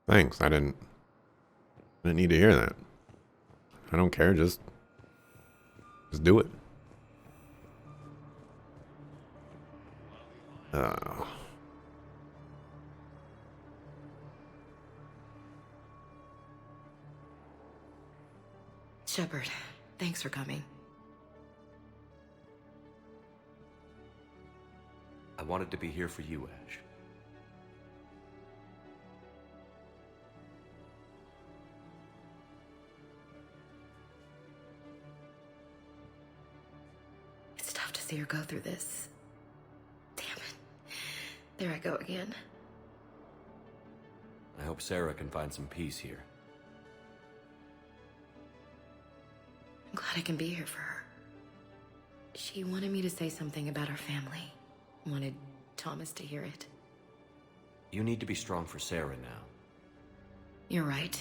Thanks. I didn't need to hear that. I don't care. Just do it. Uh, Shepard, thanks for coming. I wanted to be here for you, Ash. It's tough to see her go through this. Damn it. There I go again. I hope Sarah can find some peace here. I'm glad I can be here for her. She wanted me to say something about her family. Wanted Thomas to hear it. You need to be strong for Sarah now. You're right.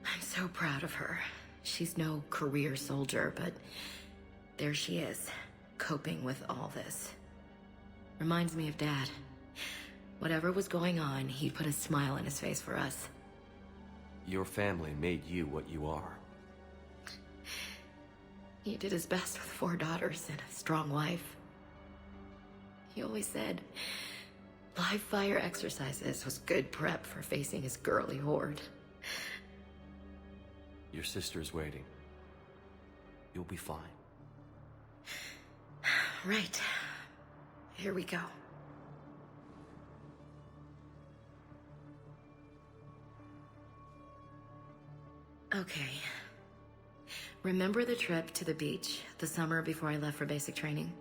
I'm so proud of her. She's no career soldier, but there she is, coping with all this. Reminds me of Dad. Whatever was going on, he'd put a smile on his face for us. Your family made you what you are. He did his best with 4 daughters and a strong wife. He always said live fire exercises was good prep for facing his girly horde. Your sister's waiting. You'll be fine. Right. Here we go. Okay. Remember the trip to the beach the summer before I left for basic training?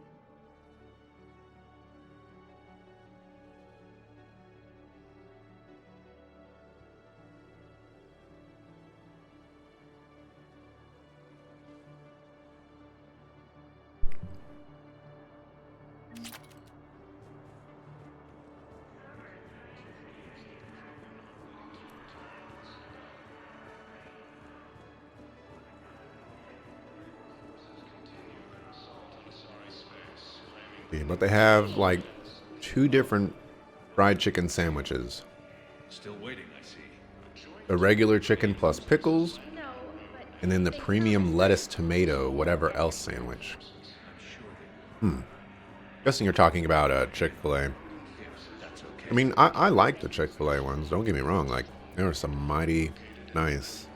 but they have like 2 different fried chicken sandwiches. Still waiting, I see. The regular chicken plus pickles, and then the premium lettuce tomato whatever else sandwich. Guessing you're talking about Chick-fil-A. I mean, I like the Chick-fil-A ones, don't get me wrong. Like, there were some mighty nice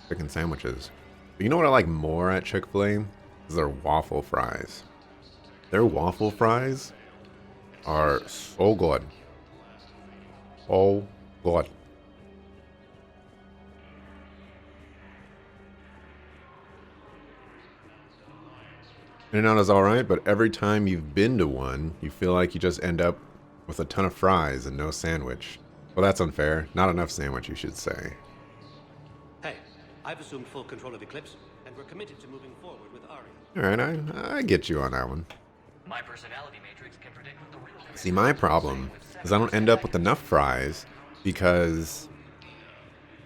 chicken sandwiches. But you know what I like more at Chick-fil-A? Is their waffle fries. Their waffle fries are so good. Oh, God. In-N-Out is alright, but every time you've been to one, you feel like you just end up with a ton of fries and no sandwich. Well, that's unfair. Not enough sandwich, you should say. Hey, I've assumed full control of Eclipse, and we're committed to moving forward with Ari. Alright, I get you on that one. My personality matrix can predict what the real See, my problem is I don't end up with enough fries because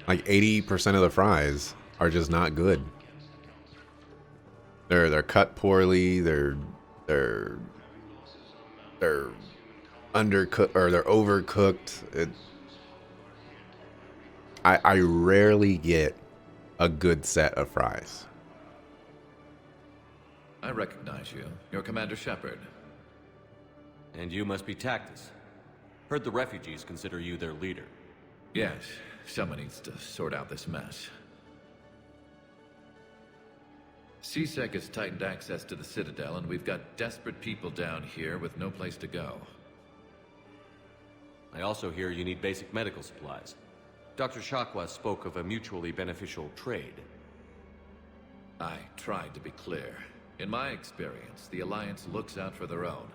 like 80% of the fries are just not good. They're cut poorly, they're undercooked or they're overcooked. I rarely get a good set of fries. I recognize you. You're Commander Shepard. And you must be Tactus. Heard the refugees consider you their leader. Yes, someone needs to sort out this mess. CSEC has tightened access to the Citadel, and we've got desperate people down here with no place to go. I also hear you need basic medical supplies. Dr. Shakwa spoke of a mutually beneficial trade. I tried to be clear. In my experience, the Alliance looks out for their own.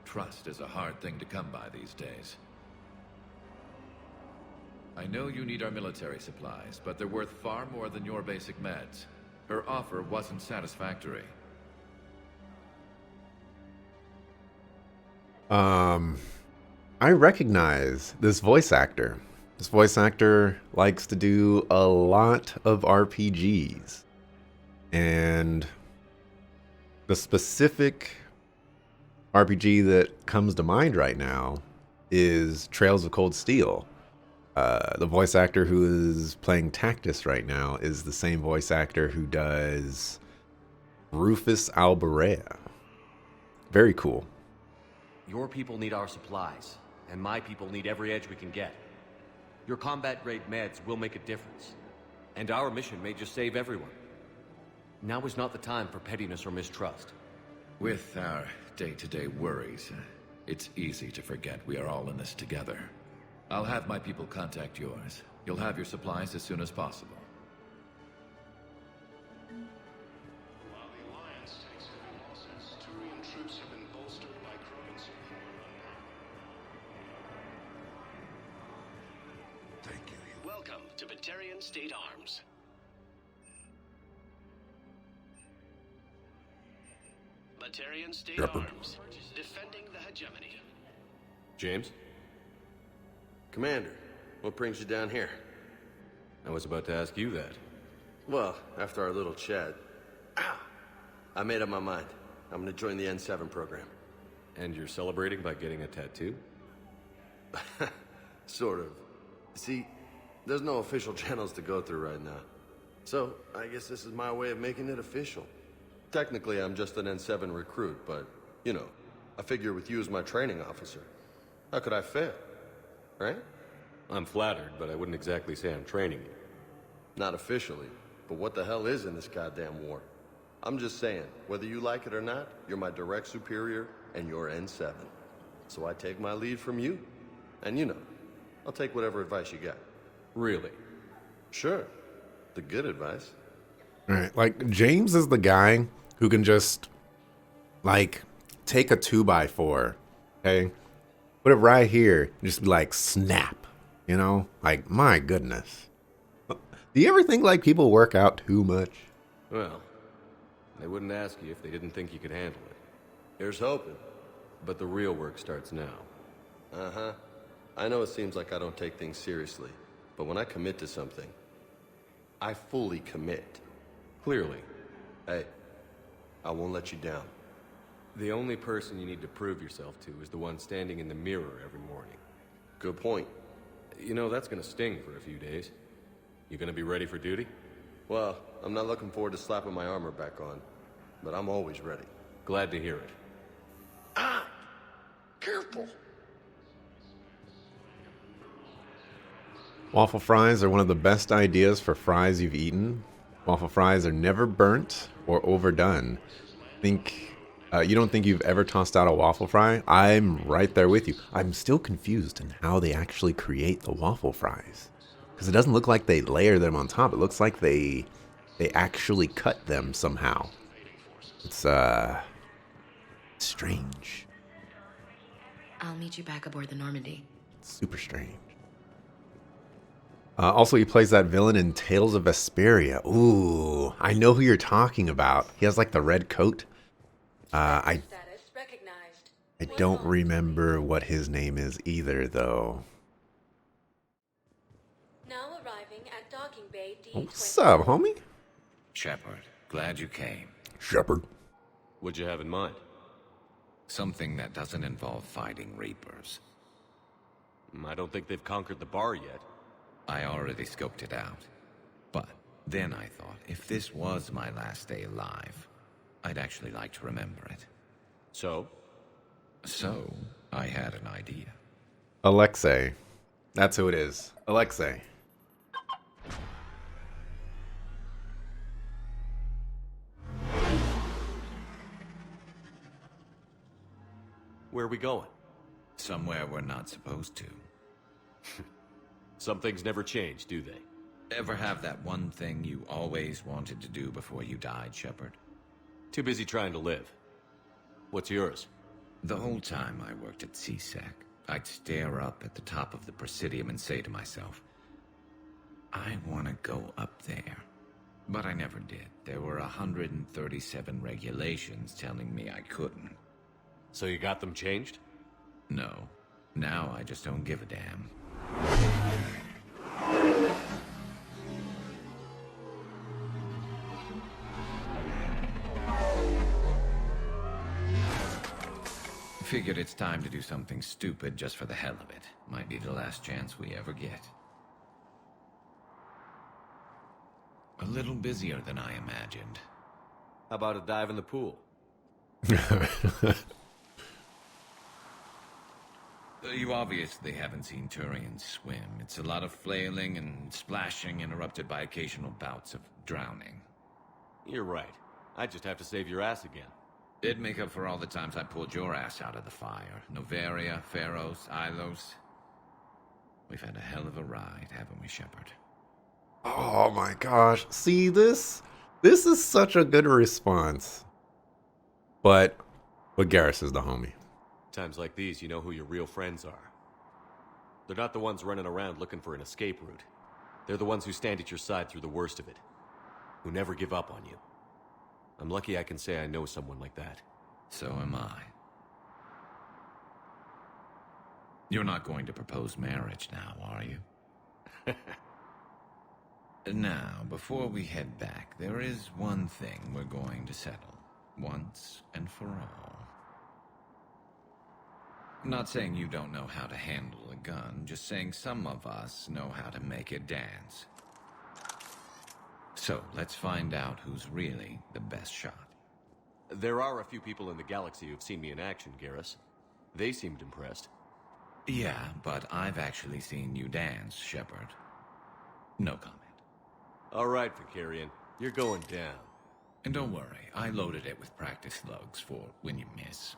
Trust is a hard thing to come by these days. I know you need our military supplies, but they're worth far more than your basic meds. Her offer wasn't satisfactory. I recognize this voice actor. This voice actor likes to do a lot of RPGs. And the specific RPG that comes to mind right now is Trails of Cold Steel. The voice actor who is playing Tactus right now is the same voice actor who does Rufus Alberea. Very cool. Your people need our supplies, and my people need every edge we can get. Your combat-grade meds will make a difference, and our mission may just save everyone. Now is not the time for pettiness or mistrust. With our day-to-day worries, it's easy to forget we are all in this together. I'll have my people contact yours. You'll have your supplies as soon as possible. While the Alliance takes heavy losses, Turian troops have been bolstered by Krogan's superior manpower. Thank you. Welcome to Batarian State Arms. Batarian State Shepard. Arms, defending the hegemony. James? Commander, what brings you down here? I was about to ask you that. Well, after our little chat, I made up my mind. I'm gonna join the N7 program. And you're celebrating by getting a tattoo? Sort of. See, there's no official channels to go through right now. So, I guess this is my way of making it official. Technically, I'm just an N7 recruit, but, you know, I figure with you as my training officer, how could I fail? Right? I'm flattered, but I wouldn't exactly say I'm training you. Not officially, but what the hell is in this goddamn war? I'm just saying, whether you like it or not, you're my direct superior, and you're N7. So I take my lead from you. And you know, I'll take whatever advice you got. Really? Sure. The good advice. All right, like James is the guy who can just like take a 2x4, okay, put it right here, and just be like snap, you know, like my goodness. Do you ever think like people work out too much? Well, they wouldn't ask you if they didn't think you could handle it. Here's hoping. But the real work starts now. Uh-huh. I know it seems like I don't take things seriously, but when I commit to something, I fully commit. Clearly. Hey, I won't let you down. The only person you need to prove yourself to is the one standing in the mirror every morning. Good point. You know, that's gonna sting for a few days. You gonna be ready for duty? Well, I'm not looking forward to slapping my armor back on, but I'm always ready. Glad to hear it. Careful! Waffle fries are one of the best ideas for fries you've eaten. Waffle fries are never burnt or overdone. You don't think you've ever tossed out a waffle fry? I'm right there with you. I'm still confused in how they actually create the waffle fries. Because it doesn't look like they layer them on top. It looks like they actually cut them somehow. It's strange. I'll meet you back aboard the Normandy. Super strange. Also, he plays that villain in Tales of Vesperia. Ooh, I know who you're talking about. He has like the red coat. I don't remember what his name is either, though. Now arriving at docking bay D20. What's up, homie? Shepard, glad you came. Shepard. What'd you have in mind? Something that doesn't involve fighting Reapers. I don't think they've conquered the bar yet. I already scoped it out. But then I thought, if this was my last day alive, I'd actually like to remember it. So? So, I had an idea. Alexei. That's who it is. Alexei. Where are we going? Somewhere we're not supposed to. Some things never change, do they? Ever have that one thing you always wanted to do before you died, Shepard? Too busy trying to live. What's yours? The whole time I worked at CSEC, I'd stare up at the top of the Presidium and say to myself, I want to go up there. But I never did. There were 137 regulations telling me I couldn't. So you got them changed? No. Now I just don't give a damn. Figured it's time to do something stupid just for the hell of it. Might be the last chance we ever get. A little busier than I imagined. How about a dive in the pool? You obviously haven't seen Turians swim. It's a lot of flailing and splashing, interrupted by occasional bouts of drowning. You're right. I just have to save your ass again. It'd make up for all the times I pulled your ass out of the fire. Noveria, Pharos, Ilos. We've had a hell of a ride, haven't we, Shepard? Oh my gosh. See this? This is such a good response. But Garrus is the homie. Times like these, you know who your real friends are. They're not the ones running around looking for an escape route. They're the ones who stand at your side through the worst of it. Who never give up on you. I'm lucky I can say I know someone like that. So am I. You're not going to propose marriage now, are you? Now, before we head back, there is one thing we're going to settle. Once and for all. I'm not saying you don't know how to handle a gun, just saying some of us know how to make it dance. So, let's find out who's really the best shot. There are a few people in the galaxy who've seen me in action, Garrus. They seemed impressed. Yeah, but I've actually seen you dance, Shepard. No comment. All right, Vicarian. You're going down. And don't worry, I loaded it with practice slugs for when you miss.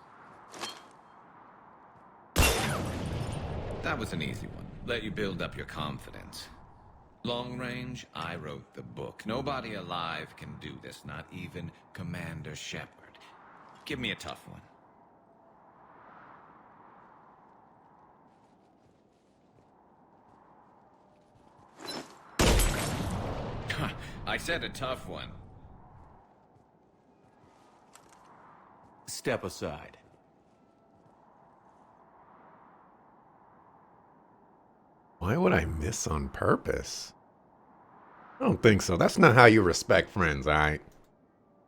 That was an easy one. Let you build up your confidence. Long range, I wrote the book. Nobody alive can do this, not even Commander Shepard. Give me a tough one. I said a tough one. Step aside. Why would I miss on purpose? I don't think so. That's not how you respect friends, alright?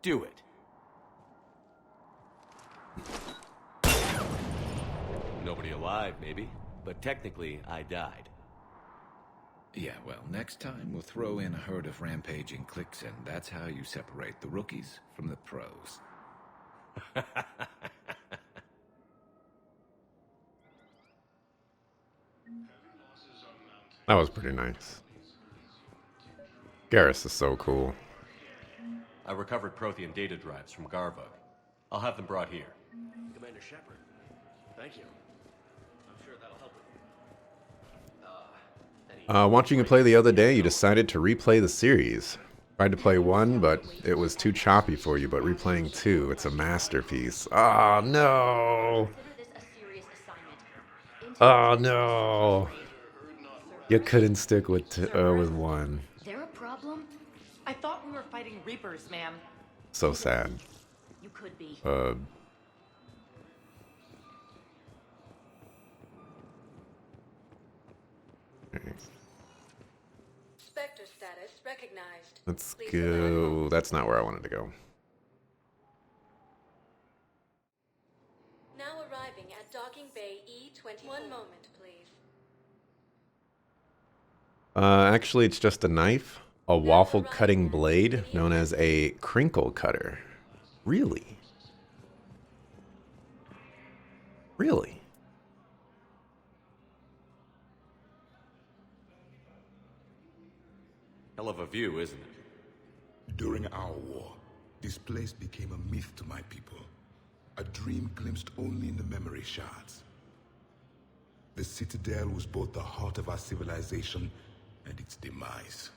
Do it. Nobody alive, maybe. But technically, I died. Yeah, well, next time we'll throw in a herd of rampaging cliques, and that's how you separate the rookies from the pros. That was pretty nice. Garrus is so cool. I recovered Prothean data drives from Garvug. I'll have them brought here. Commander Shepard, thank you. I'm sure that'll help with Watching you play the other day, you decided to replay the series. Tried to play 1, but it was too choppy for you, but replaying 2, it's a masterpiece. Oh, no! Oh, no! You couldn't stick with 1. There a problem? I thought we were fighting Reapers, ma'am. So sad. You could be. Spectre status recognized. Let's Please go. That's not where I wanted to go. Now arriving at Docking Bay E-20. One moment, please. Actually, it's just a knife, a waffle cutting blade known as a crinkle cutter. Really? Really? Hell of a view, isn't it? During our war, this place became a myth to my people. A dream glimpsed only in the memory shards. The Citadel was both the heart of our civilization and its demise.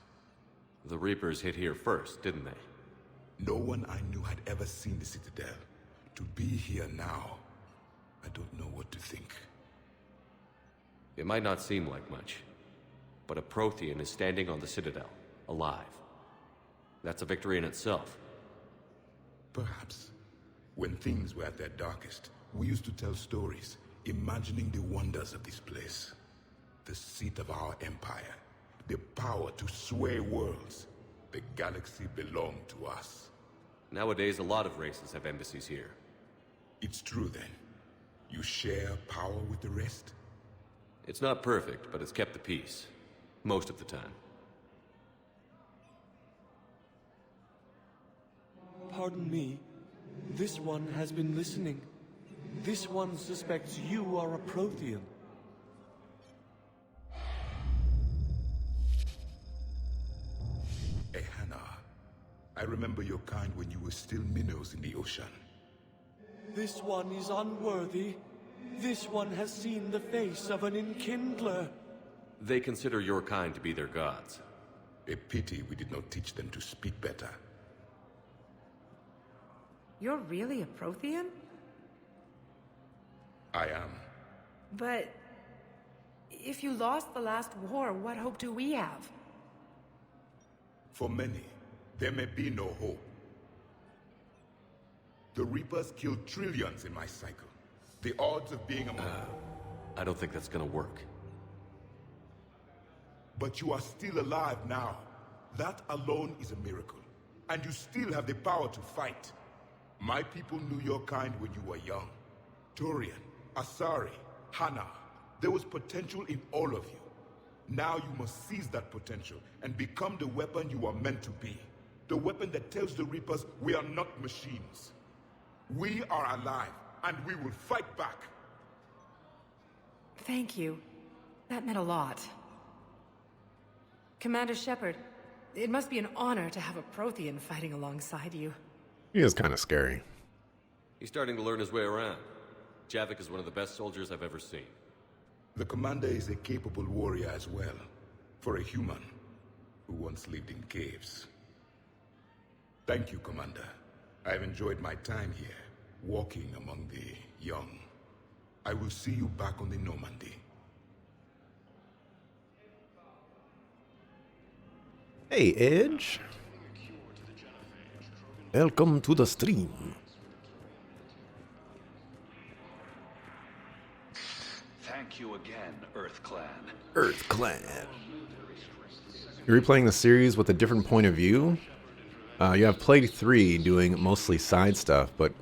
The Reapers hit here first, didn't they? No one I knew had ever seen the Citadel. To be here now, I don't know what to think. It might not seem like much, but a Prothean is standing on the Citadel, alive. That's a victory in itself. Perhaps. When things were at their darkest, we used to tell stories, imagining the wonders of this place. The seat of our empire. The power to sway worlds. The galaxy belonged to us. Nowadays, a lot of races have embassies here. It's true then. You share power with the rest? It's not perfect, but it's kept the peace. Most of the time. pardon me, this one has been listening. This one suspects you are a Prothean. Ehana, I remember your kind when you were still minnows in the ocean. This one is unworthy. This one has seen the face of an enkindler. They consider your kind to be their gods. A pity we did not teach them to speak better. You're really a Prothean? I am. But if you lost the last war, what hope do we have? For many, there may be no hope. The Reapers killed trillions in my cycle. The odds of being among them. I don't think that's gonna work. But you are still alive now. That alone is a miracle. And you still have the power to fight. My people knew your kind when you were young. Turian, Asari, Hana. There was potential in all of you. Now you must seize that potential and become the weapon you are meant to be. The weapon that tells the Reapers we are not machines. We are alive, and we will fight back. Thank you. That meant a lot. Commander Shepard, it must be an honor to have a Prothean fighting alongside you. He is kind of scary. He's starting to learn his way around. Javik is one of the best soldiers I've ever seen. The commander is a capable warrior as well, for a human who once lived in caves. Thank you, Commander. I've enjoyed my time here, walking among the young. I will see you back on the Normandy. Hey, Edge. Welcome to the stream. Thank you again, Earth Clan. Earth Clan. You're replaying the series with a different point of view. You have played 3 doing mostly side stuff, but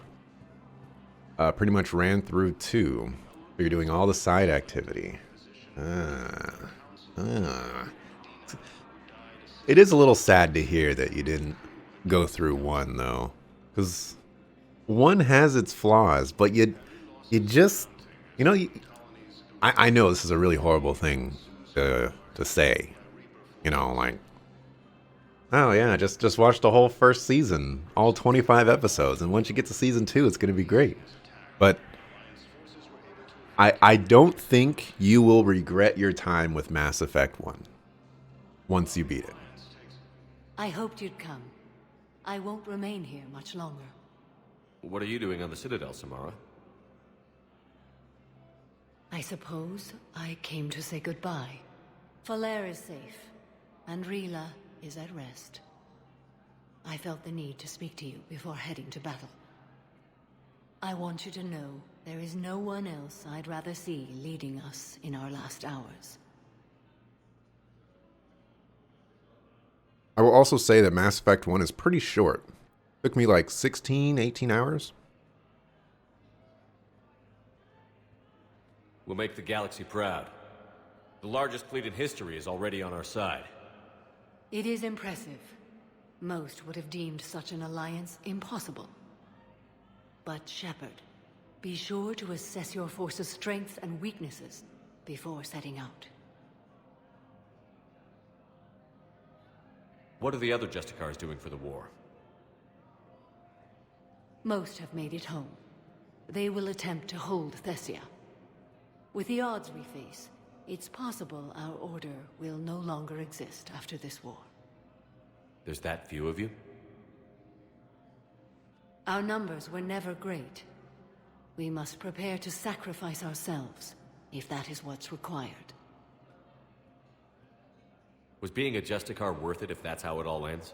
pretty much ran through 2. You're doing all the side activity. It is a little sad to hear that you didn't go through 1, though. Because 1 has its flaws, but you just... You know, I know this is a really horrible thing to say. You know, like... Oh yeah, just watch the whole first season, all 25 episodes, and once you get to season 2, it's going to be great. But I don't think you will regret your time with Mass Effect 1 once you beat it. I hoped you'd come. I won't remain here much longer. What are you doing on the Citadel, Samara? I suppose I came to say goodbye. Falere is safe, and Rila is at rest. I felt the need to speak to you before heading to battle. I want you to know there is no one else I'd rather see leading us in our last hours. I will also say that Mass Effect 1 is pretty short. Took me like 16, 18 hours. We'll make the galaxy proud. The largest fleet in history is already on our side. It is impressive. Most would have deemed such an alliance impossible. But Shepard, be sure to assess your force's strengths and weaknesses before setting out. What are the other Justicars doing for the war? Most have made it home. They will attempt to hold Thessia. With the odds we face, it's possible our order will no longer exist after this war. There's that few of you? Our numbers were never great. We must prepare to sacrifice ourselves, if that is what's required. Was being a Justicar worth it if that's how it all ends?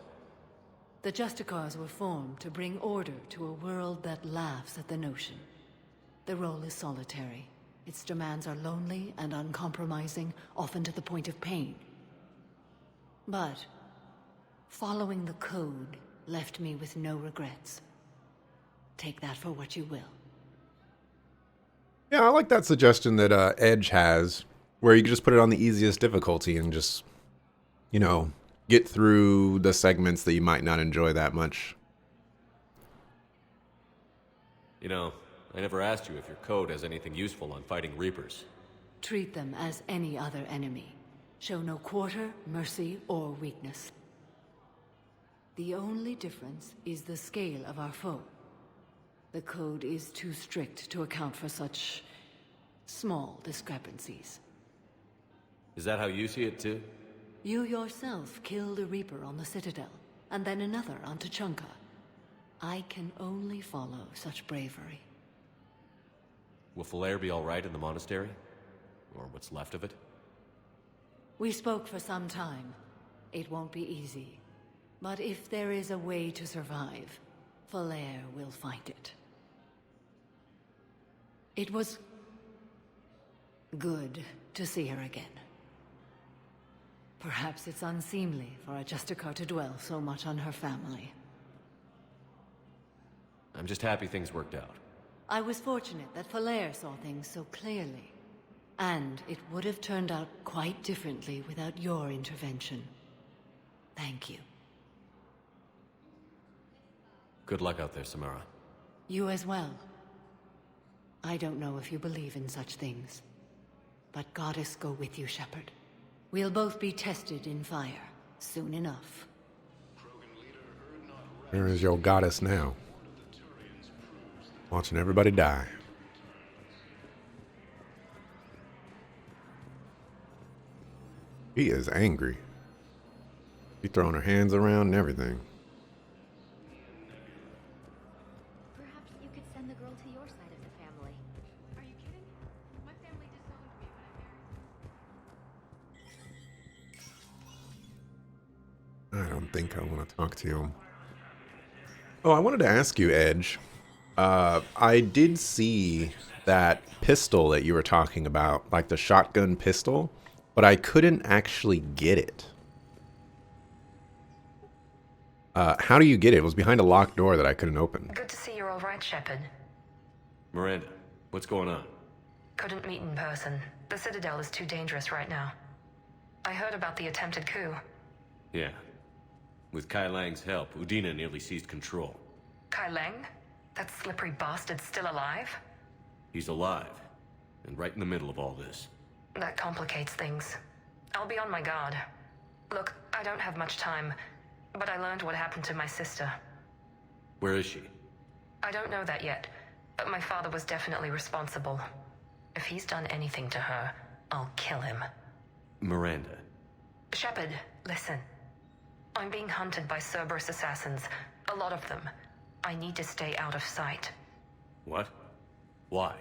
The Justicars were formed to bring order to a world that laughs at the notion. The role is solitary. Its demands are lonely and uncompromising, often to the point of pain. But following the code left me with no regrets. Take that for what you will. Yeah, I like that suggestion that Edge has, where you can just put it on the easiest difficulty and just, you know, get through the segments that you might not enjoy that much. You know, I never asked you if your code has anything useful on fighting Reapers. Treat them as any other enemy. Show no quarter, mercy, or weakness. The only difference is the scale of our foe. The code is too strict to account for such small discrepancies. Is that how you see it too? You yourself killed a Reaper on the Citadel, and then another on Tuchanka. I can only follow such bravery. Will Falere be alright in the monastery? Or what's left of it? We spoke for some time. It won't be easy. But if there is a way to survive, Falere will find it. It was good to see her again. Perhaps it's unseemly for a Justicar to dwell so much on her family. I'm just happy things worked out. I was fortunate that Falere saw things so clearly. And it would have turned out quite differently without your intervention. Thank you. Good luck out there, Samara. You as well. I don't know if you believe in such things, but Goddess go with you, Shepard. We'll both be tested in fire, soon enough. Where is your goddess now? Watching everybody die. He is angry. She's throwing her hands around and everything. Perhaps you could send the girl to your side of the family. Are you kidding? My family disowned me when I married. I don't think I want to talk to you. Oh, I wanted to ask you, Edge. I did see that pistol that you were talking about, like the shotgun pistol, but I couldn't actually get it. How do you get it? It was behind a locked door that I couldn't open. Good to see you're all right, Shepard. Miranda, what's going on? Couldn't meet in person. The Citadel is too dangerous right now. I heard about the attempted coup. Yeah. With Kai Lang's help, Udina nearly seized control. Kai Lang? That slippery bastard's still alive? He's alive, and right in the middle of all this. That complicates things. I'll be on my guard. Look, I don't have much time, but I learned what happened to my sister. Where is she? I don't know that yet, but my father was definitely responsible. If he's done anything to her, I'll kill him. Miranda. Shepard, listen. I'm being hunted by Cerberus assassins. A lot of them. I need to stay out of sight. What? Why?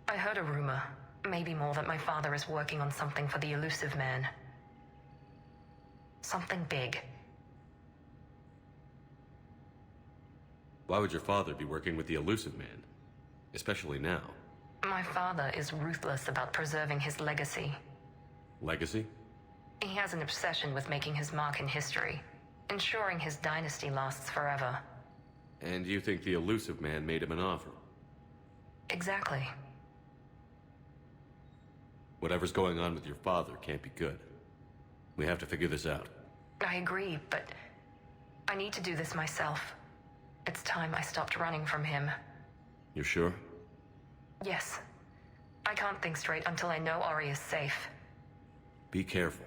I heard a rumor, maybe more, that my father is working on something for the Elusive Man. Something big. Why would your father be working with the Elusive Man? Especially now. My father is ruthless about preserving his legacy. Legacy? He has an obsession with making his mark in history, ensuring his dynasty lasts forever. And you think the Elusive Man made him an offer? Exactly. Whatever's going on with your father can't be good. We have to figure this out. I agree, but I need to do this myself. It's time I stopped running from him. You're sure? Yes. I can't think straight until I know Ori is safe. Be careful.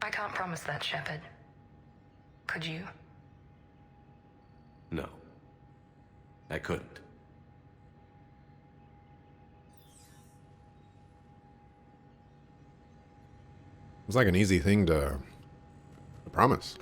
I can't promise that, Shepard. Could you? No. I couldn't. It's like an easy thing to promise.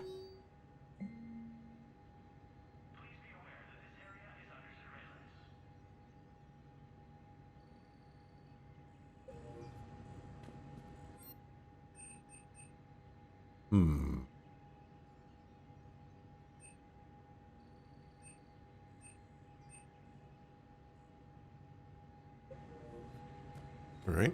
All right.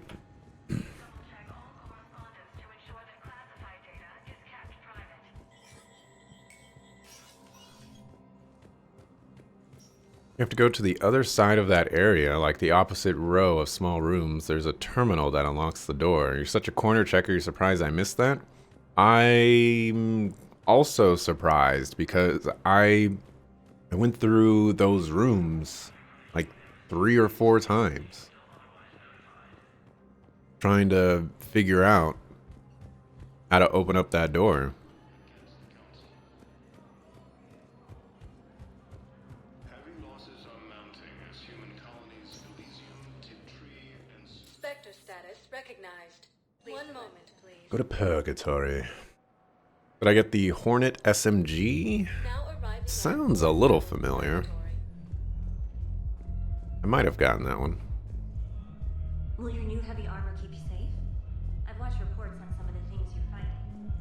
You have to go to the other side of that area, like the opposite row of small rooms. There's a terminal that unlocks the door. You're such a corner checker, you're surprised I missed that? I'm also surprised because I I went through those rooms like 3 or 4 times, trying to figure out how to open up that door. Spectre status recognized. 1 moment, please. Go to Purgatory. Did I get the Hornet SMG? Sounds a little familiar. I might have gotten that one. Will your new heavy armor keep you safe? I've watched reports on some of the things you're fighting.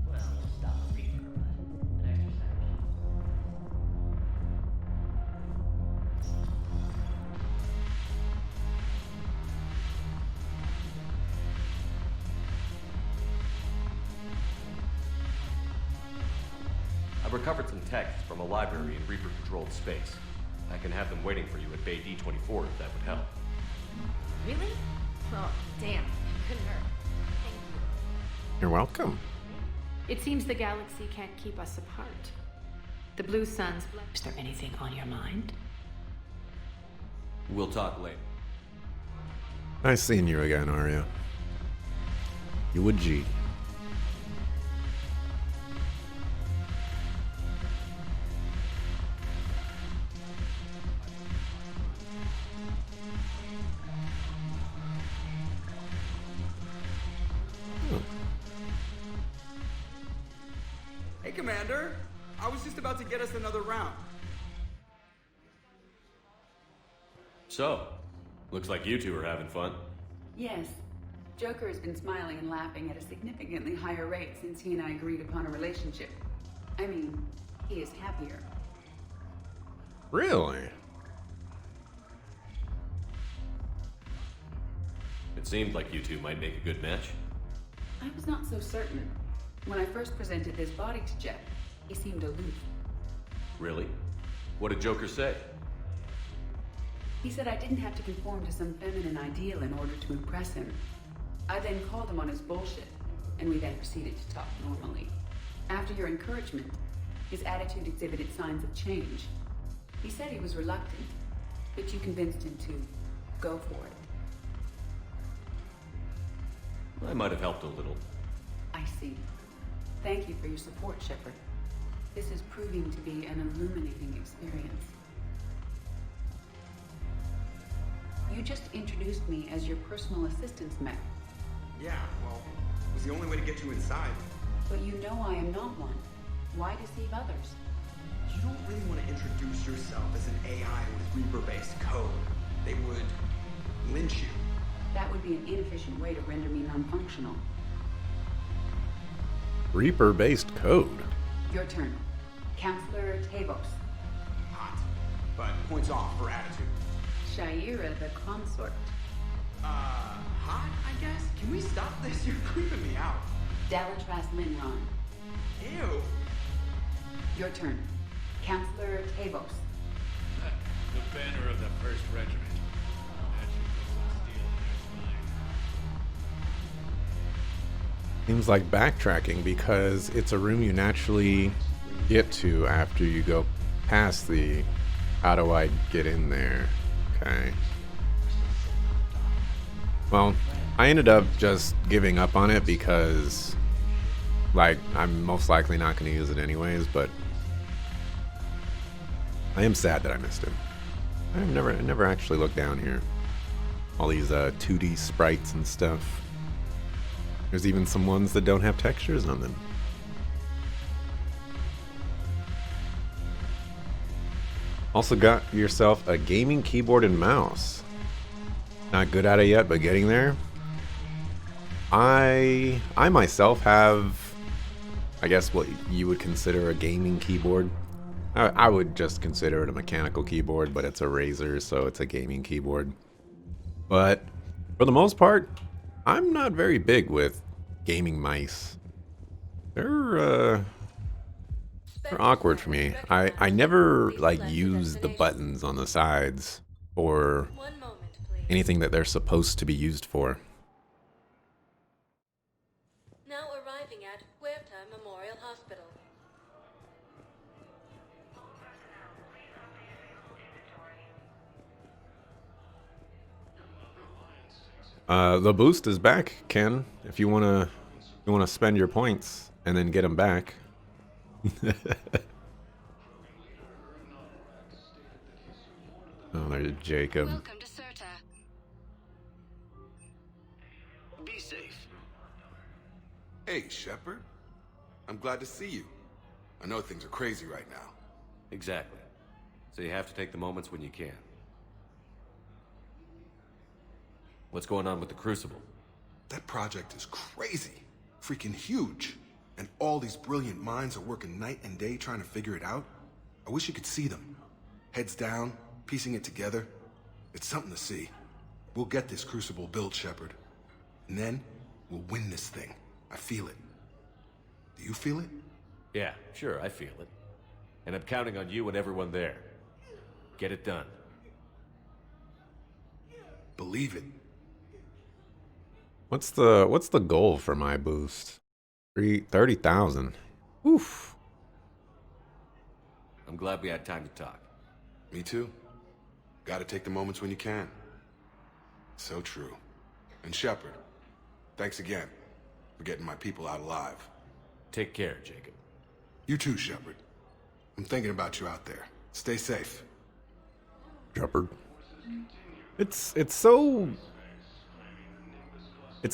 Well, stop a Reaper, but an extra set. I've recovered some texts from a library in Reaper-controlled space. I can have them waiting for you at Bay D-24 if that would help. Really? Oh, damn. Couldn't hurt. Thank you. You're welcome. It seems the galaxy can't keep us apart. The Blue Suns... Is there anything on your mind? We'll talk later. Nice seeing you again, Arya. You a G. Hey, Commander. I was just about to get us another round. So, looks like you two are having fun. Yes. Joker has been smiling and laughing at a significantly higher rate since he and I agreed upon a relationship. I mean, he is happier. Really? It seemed like you two might make a good match. I was not so certain. When I first presented this body to Jeff, he seemed aloof. Really? What did Joker say? He said I didn't have to conform to some feminine ideal in order to impress him. I then called him on his bullshit, and we then proceeded to talk normally. After your encouragement, his attitude exhibited signs of change. He said he was reluctant, but you convinced him to go for it. I might have helped a little. I see. Thank you for your support, Shepard. This is proving to be an illuminating experience. You just introduced me as your personal assistance mech. Yeah, well, it was the only way to get you inside. But you know I am not one. Why deceive others? You don't really want to introduce yourself as an AI with Reaper-based code. They would lynch you. That would be an inefficient way to render me non-functional. Reaper-based code. Your turn. Counselor Tavos. Hot, but points off for attitude. Shaira the consort. Hot, I guess? Can we stop this? You're creeping me out. Dalatras Linron. Ew. Your turn. Counselor Tavos. The banner of the 1st Regiment. Seems like backtracking because it's a room you naturally get to after you go past the how do I get in there? Okay. Well, I ended up just giving up on it because like I'm most likely not going to use it anyways, but I am sad that I missed it. I've never actually looked down here. All these 2D sprites and stuff. There's even some ones that don't have textures on them. Also got yourself a gaming keyboard and mouse. Not good at it yet, but getting there. I myself have, I guess what you would consider a gaming keyboard. I would just consider it a mechanical keyboard, but it's a Razer, so it's a gaming keyboard. But for the most part, I'm not very big with gaming mice. They're awkward for me. I never like use the buttons on the sides or anything that they're supposed to be used for. Now arriving at Huerta Memorial Hospital. The boost is back, Ken. If you wanna spend your points and then get them back. Oh, there's Jacob. Welcome to Serta. Be safe. Hey, Shepard. I'm glad to see you. I know things are crazy right now. Exactly. So you have to take the moments when you can. What's going on with the Crucible? That project is crazy. Freaking huge. And all these brilliant minds are working night and day trying to figure it out. I wish you could see them. Heads down, piecing it together. It's something to see. We'll get this Crucible built, Shepard. And then, we'll win this thing. I feel it. Do you feel it? Yeah, sure, I feel it. And I'm counting on you and everyone there. Get it done. Believe it. What's the goal for my boost? 30,000. Oof. I'm glad we had time to talk. Me too. Gotta take the moments when you can. So true. And Shepard, thanks again for getting my people out alive. Take care, Jacob. You too, Shepard. I'm thinking about you out there. Stay safe. Shepard. It's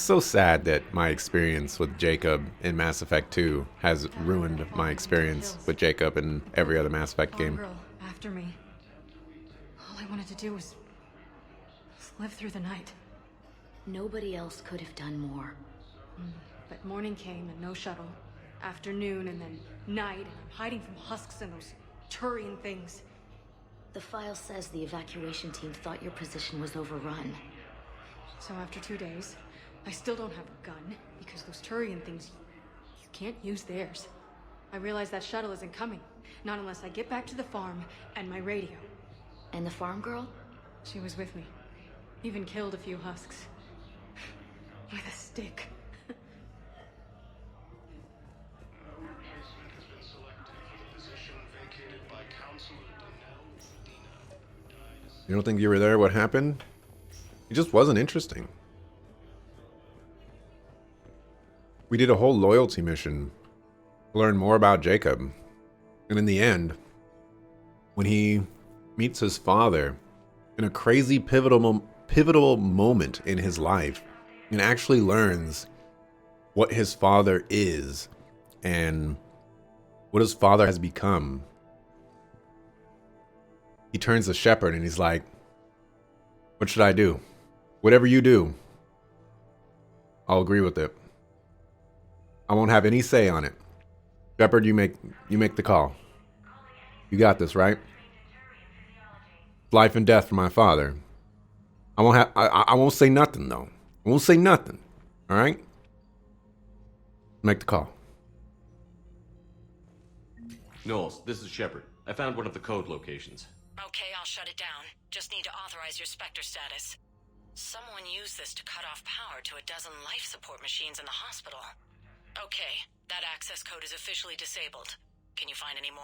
so sad that my experience with Jacob in Mass Effect 2 has ruined my experience with Jacob in every other Mass Effect game. Girl, after me. All I wanted to do was live through the night. Nobody else could have done more. But morning came and no shuttle. Afternoon and then night, and I'm hiding from husks and those Turian things. The file says the evacuation team thought your position was overrun. So after 2 days, I still don't have a gun, because those Turian things, you can't use theirs. I realize that shuttle isn't coming. Not unless I get back to the farm and my radio. And the farm girl? She was with me. Even killed a few husks. With a stick. You don't think you were there? What happened? It just wasn't interesting. We did a whole loyalty mission to learn more about Jacob. And in the end, when he meets his father in a crazy pivotal moment in his life and actually learns what his father is and what his father has become, he turns to Shepard and he's like, what should I do? Whatever you do, I'll agree with it. I won't have any say on it. Shepard, you make the call. You got this, right? Life and death for my father. I won't say nothing though. I won't say nothing. All right? Make the call. Knowles, this is Shepard. I found one of the code locations. Okay, I'll shut it down. Just need to authorize your Spectre status. Someone used this to cut off power to a dozen life support machines in the hospital. Okay, that access code is officially disabled. Can you find any more?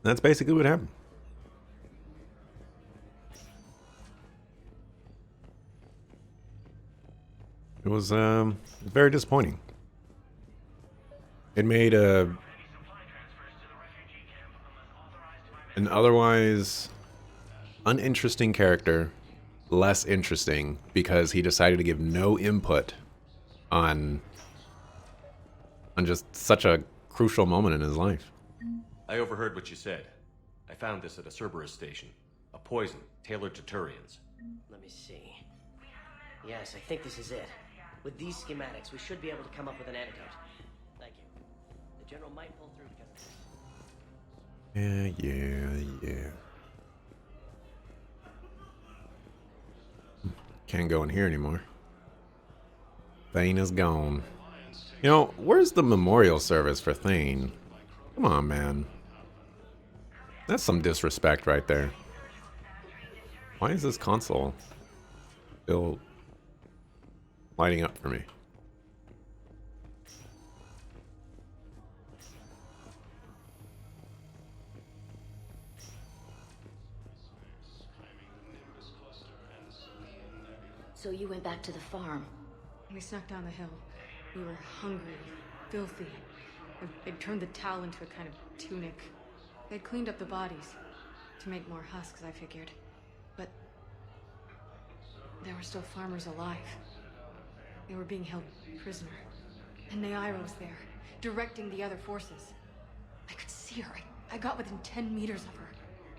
That's basically what happened. It was very disappointing. It made an otherwise uninteresting character less interesting because he decided to give no input on just such a crucial moment in his life. I overheard what you said. I found this at a Cerberus station. A poison tailored to Turians. Let me see. Yes, I think this is it. With these schematics, we should be able to come up with an antidote. Thank you. The General might pull through because of this. Yeah. Can't go in here anymore. Thane is gone. You know, where's the memorial service for Thane? Come on, man. That's some disrespect right there. Why is this console still lighting up for me? So you went back to the farm. We snuck down the hill. We were hungry, filthy. They'd turned the towel into a kind of tunic. They'd cleaned up the bodies to make more husks, I figured. But there were still farmers alive. They were being held prisoner. And Nairo's there, directing the other forces. I could see her. I got within 10 meters of her.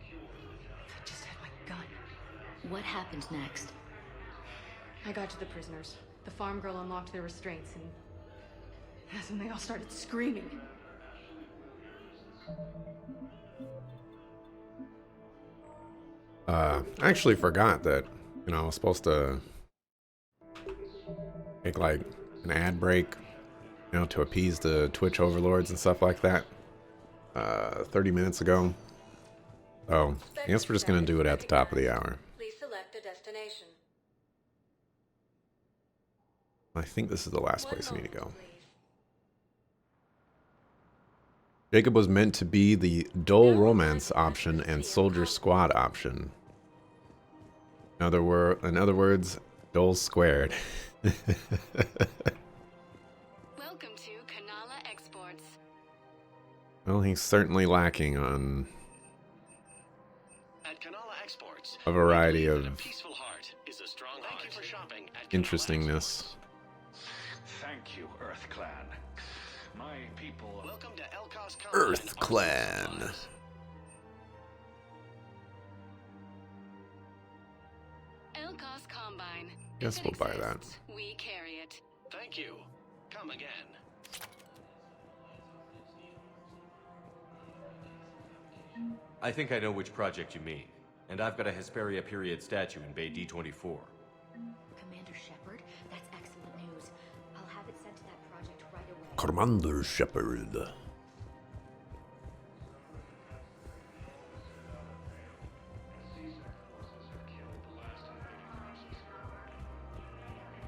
I just had my gun. What happened next? I got to the prisoners. The farm girl unlocked their restraints, and that's when they all started screaming. I actually forgot that, I was supposed to take like an ad break, to appease the Twitch overlords and stuff like that. 30 minutes ago. So I guess we're just gonna do it at the top of the hour. Please select a destination. I think this is the last place I need to go. Jacob was meant to be the dull romance option and soldier squad option. In other words, dull squared. Welcome to Kanala Exports. Well, he's certainly lacking on At Kanala Exports, a variety of a peaceful heart is a strong heart. Thank you for shopping at interestingness. Thank you, Earth Clan. My people. Welcome to Elkos Earth Clan. Elkos Combine. Guess we'll buy that. We carry it. Thank you. Come again. I think I know which project you mean. And I've got a Hesperia period statue in Bay D24. Commander Shepard, that's excellent news. I'll have it sent to that project right away. Commander Shepard.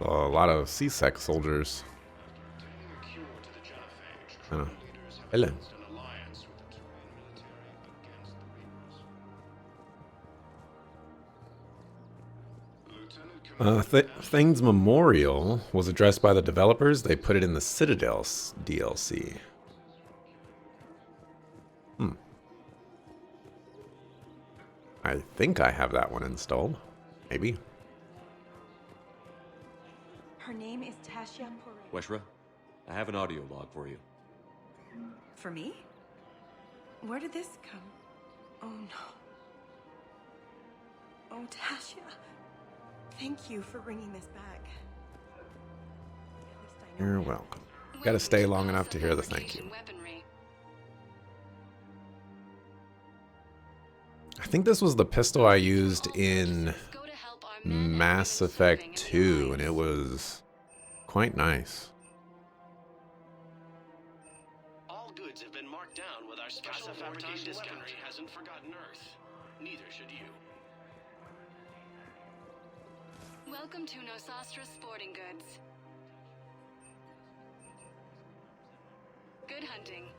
A lot of CSEC soldiers. Hello. Thing's memorial was addressed by the developers. They put it in the Citadel DLC. I think I have that one installed. Maybe. Her name is Tasha Poré. Weshra, I have an audio log for you. For me? Where did this come? Oh no. Oh, Tasha. Thank you for bringing this back. You're welcome. Gotta stay long enough to hear the thank you. I think this was the pistol I used in Mass Effect 2, and it was quite nice. All goods have been marked down with our special fabrication discount. Hasn't forgotten Earth. Neither should you. Welcome to Nosastra Sporting Goods. Good hunting.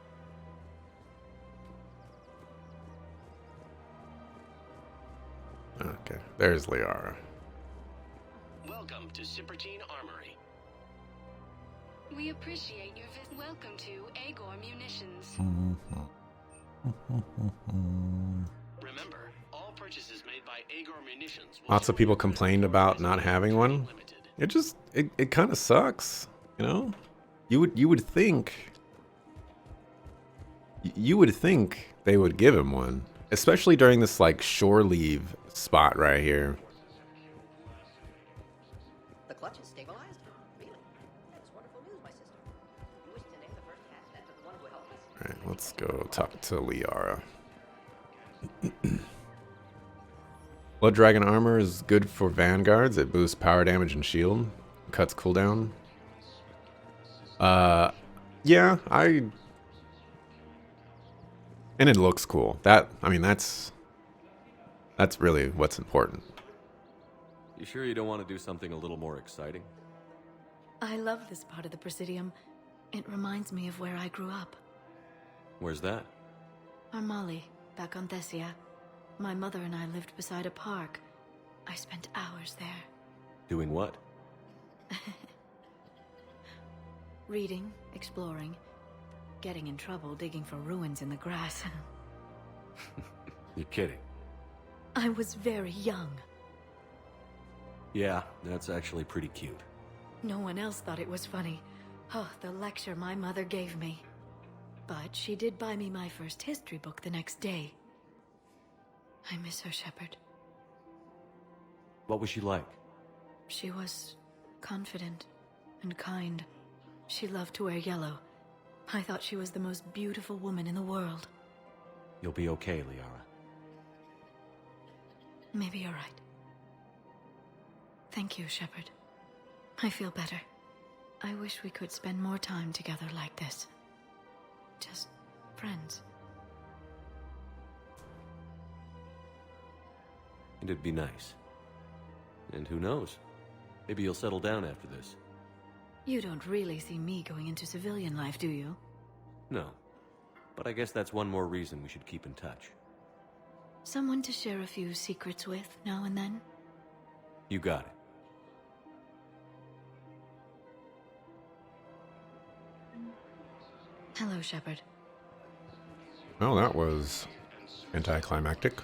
Okay, there's Liara. Welcome to Cipertine Armory. We appreciate your visit. Welcome to Agor Munitions. Remember, all purchases made by Agor Munitions. Lots of people complained about not having one. It kind of sucks, You would think they would give him one, especially during this like shore leave spot right here. The clutch is stabilized? Really? That's wonderful news, my sister. You wish to name the first cat after the one who helped us? All right, let's go talk to Liara. Blood Dragon armor is good for vanguards. It boosts power damage and shield. Cuts cooldown. Yeah, and it looks cool. That's really what's important. You sure you don't want to do something a little more exciting? I love this part of the Presidium. It reminds me of where I grew up. Where's that? Armali, back on Thessia. My mother and I lived beside a park. I spent hours there. Doing what? Reading, exploring, getting in trouble digging for ruins in the grass. You're kidding. I was very young. Yeah, that's actually pretty cute. No one else thought it was funny. Oh, the lecture my mother gave me. But she did buy me my first history book the next day. I miss her, Shepard. What was she like? She was confident and kind. She loved to wear yellow. I thought she was the most beautiful woman in the world. You'll be okay, Liara. Maybe you're right. Thank you, Shepard. I feel better. I wish we could spend more time together like this. Just friends. And it'd be nice. And who knows? Maybe you'll settle down after this. You don't really see me going into civilian life, do you? No. But I guess that's one more reason we should keep in touch. Someone to share a few secrets with now and then? You got it. Hello, Shepard. Well, that was anticlimactic.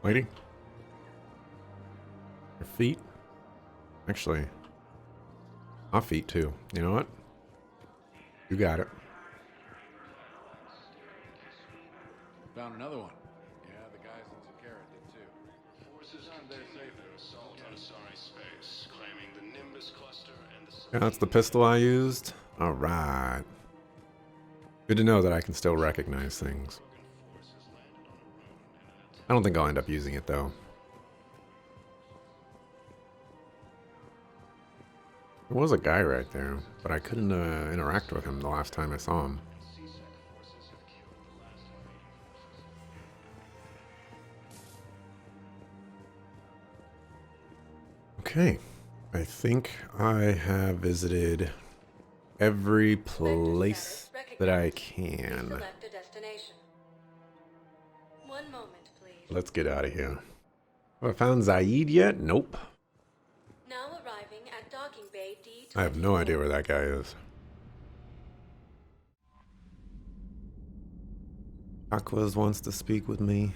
Lady? Your feet? Actually, my feet too. You know what? You got it. Found another one. Yeah, the guys in Zakara did too. Forces continue their assault on Asari space, claiming the Nimbus cluster and the... Yeah, that's the pistol I used. All right. Good to know that I can still recognize things. I don't think I'll end up using it, though. There was a guy right there, but I couldn't interact with him the last time I saw him. Okay. I think I have visited every place that I can. Select a destination. 1 moment, please. Let's get out of here. Have I found Zaid yet? Nope. Now arriving at docking bay D. I have no idea where that guy is. Aquas wants to speak with me.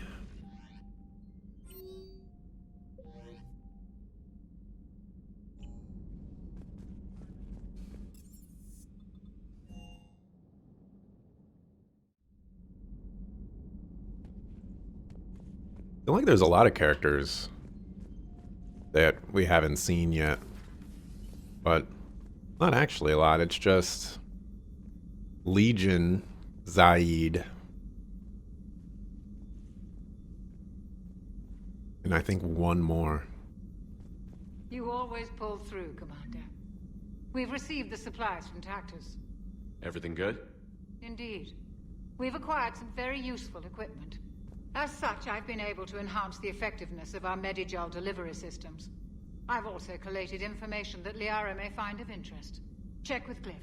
I feel like there's a lot of characters that we haven't seen yet, but not actually a lot. It's just Legion, Zaid, and I think one more. You always pull through, Commander. We've received the supplies from Tactus. Everything good? Indeed. We've acquired some very useful equipment. As such, I've been able to enhance the effectiveness of our Medigel delivery systems. I've also collated information that Liara may find of interest. Check with Glyph.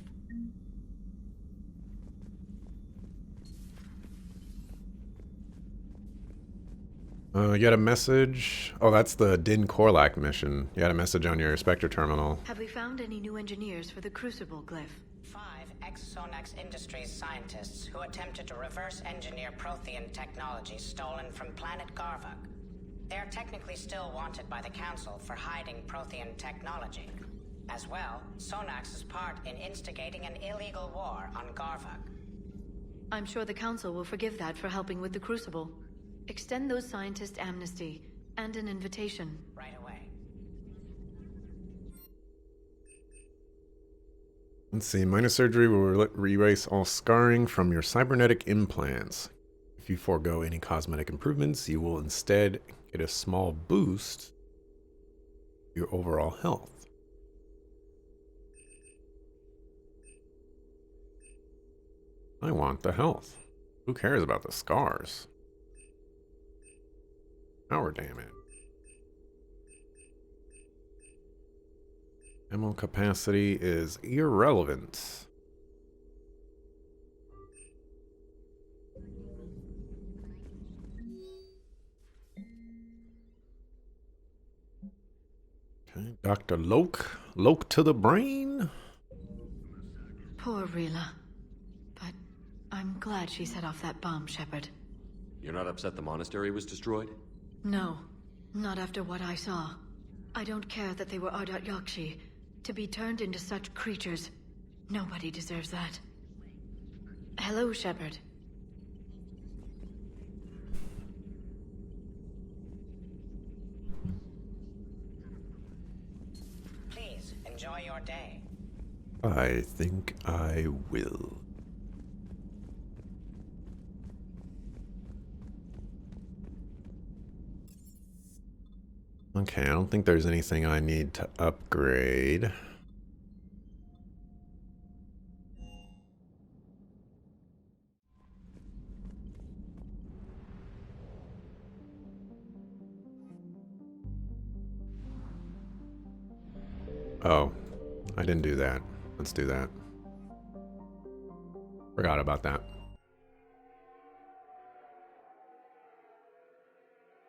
You had a message? Oh, that's the Din Korlak mission. You had a message on your Spectre terminal. Have we found any new engineers for the Crucible, Glyph? 5 ex-Sonax Industries scientists who attempted to reverse engineer Prothean technology stolen from planet Garvuk. They are technically still wanted by the Council for hiding Prothean technology. As well, Sonax's part in instigating an illegal war on Garvuk. I'm sure the Council will forgive that for helping with the Crucible. Extend those scientists amnesty and an invitation. Right away. Let's see. Minor surgery will erase all scarring from your cybernetic implants. If you forego any cosmetic improvements, you will instead get a small boost to your overall health. I want the health. Who cares about the scars? Power damage. Ammo capacity is irrelevant. Okay, Dr. Loke. Loke to the brain. Poor Rila. But I'm glad she set off that bomb, Shepard. You're not upset the monastery was destroyed? No, not after what I saw. I don't care that they were Ardat Yakshi. To be turned into such creatures, nobody deserves that. Hello, Shepard. Please, enjoy your day. I think I will. Okay, I don't think there's anything I need to upgrade. Oh, I didn't do that. Let's do that. Forgot about that.